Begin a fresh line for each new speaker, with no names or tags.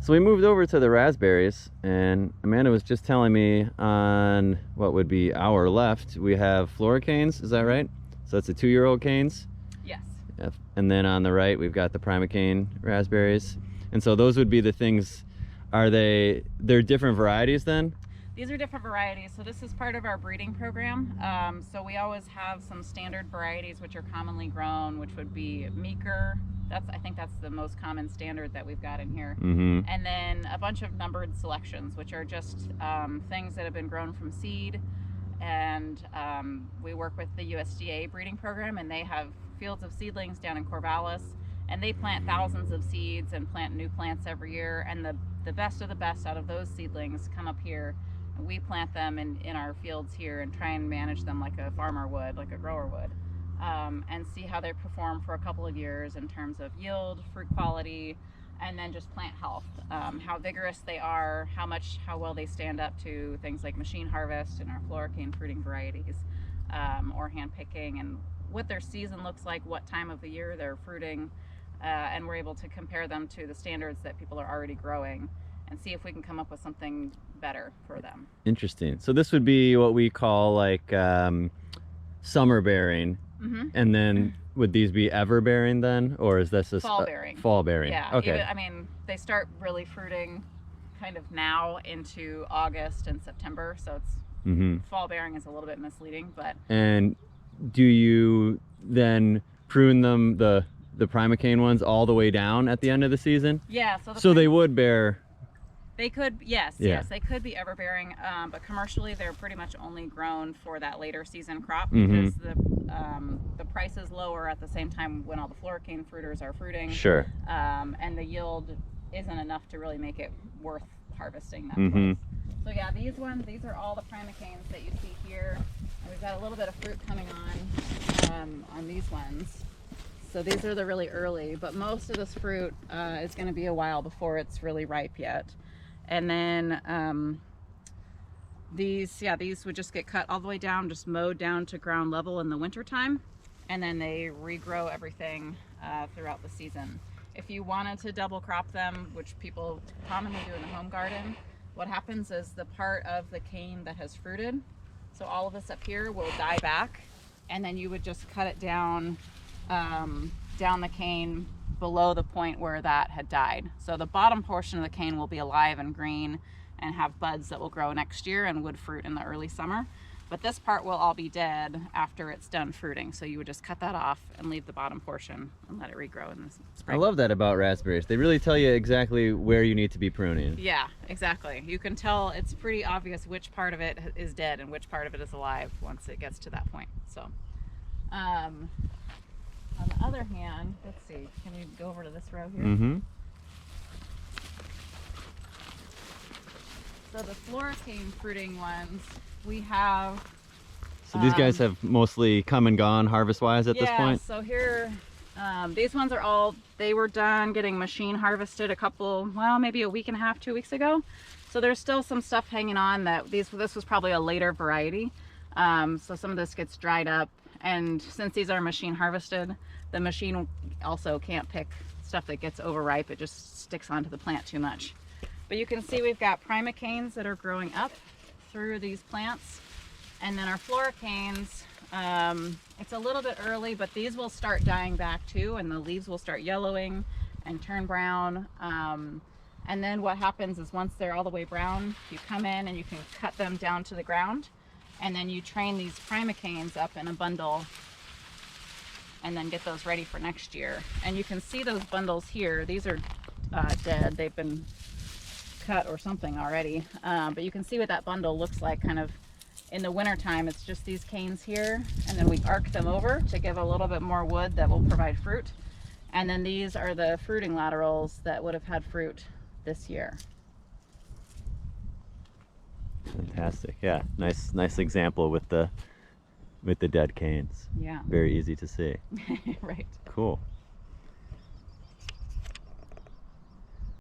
So we moved over to the raspberries, and Amanda was just telling me on what would be our left, we have flora canes, is that right? So that's the 2-year-old canes?
Yes.
And then on the right, we've got the primocane raspberries. And so those would be the things, they're different varieties then?
These are different varieties. So this is part of our breeding program. So we always have some standard varieties which are commonly grown, which would be meeker. I think that's the most common standard that we've got in here.
Mm-hmm.
And then a bunch of numbered selections, which are just things that have been grown from seed. And we work with the USDA breeding program, and they have fields of seedlings down in Corvallis, and they plant thousands of seeds and plant new plants every year. And the best of the best out of those seedlings come up here. We plant them in our fields here and try and manage them like a farmer would, like a grower would. And see how they perform for a couple of years in terms of yield, fruit quality, and then just plant health. How vigorous they are, how well they stand up to things like machine harvest and our floricane fruiting varieties, or hand picking, and what their season looks like, what time of the year they're fruiting, and we're able to compare them to the standards that people are already growing and see if we can come up with something better for them.
Interesting. So this would be what we call like summer bearing. Mm-hmm. And then would these be ever bearing then, or is this a
fall bearing?
Fall bearing.
Yeah.
Okay.
I mean, they start really fruiting kind of now into August and September, so it's fall bearing is a little bit misleading, but.
And do you then prune them, the primocane ones, all the way down at the end of the season?
Yeah.
So they would bear.
They could, yes, they could be ever bearing, but commercially they're pretty much only grown for that later season crop because the price is lower at the same time when all the floricane fruiters are fruiting.
Sure.
And the yield isn't enough to really make it worth harvesting them. So yeah, these are all the primocanes that you see here. And we've got a little bit of fruit coming on these ones. So these are the really early, but most of this fruit is going to be a while before it's really ripe yet. And then these would just get cut all the way down, just mowed down to ground level in the winter time, and then they regrow everything throughout the season. If you wanted to double crop them, which people commonly do in the home garden, what happens is the part of the cane that has fruited, so all of this up here will die back, and then you would just cut it down down the cane below the point where that had died. So the bottom portion of the cane will be alive and green and have buds that will grow next year and would fruit in the early summer. But this part will all be dead after it's done fruiting. So you would just cut that off and leave the bottom portion and let it regrow in the spring.
I love that about raspberries. They really tell you exactly where you need to be pruning.
Yeah, exactly. You can tell, it's pretty obvious which part of it is dead and which part of it is alive once it gets to that point. So on the other hand, let's see, can we go over to this row here? So the floricane fruiting ones, we have...
So these guys have mostly come and gone harvest-wise at this point?
Yeah, so here, these ones are all, they were done getting machine harvested maybe a week and a half, 2 weeks ago. So there's still some stuff hanging on that this was probably a later variety. So some of this gets dried up. And since these are machine harvested, the machine also can't pick stuff that gets overripe. It just sticks onto the plant too much. But you can see we've got primocanes that are growing up through these plants. And then our floricanes, it's a little bit early, but these will start dying back too, and the leaves will start yellowing and turn brown. And then what happens is once they're all the way brown, you come in and you can cut them down to the ground. And then you train these primocanes up in a bundle and then get those ready for next year. And you can see those bundles here. These are dead. They've been cut or something already. But you can see what that bundle looks like kind of in the winter time. It's just these canes here, and then we arc them over to give a little bit more wood that will provide fruit. And then these are the fruiting laterals that would have had fruit this year.
Fantastic. Yeah, nice example with the dead canes.
Yeah.
Very easy to see.
Right.
Cool.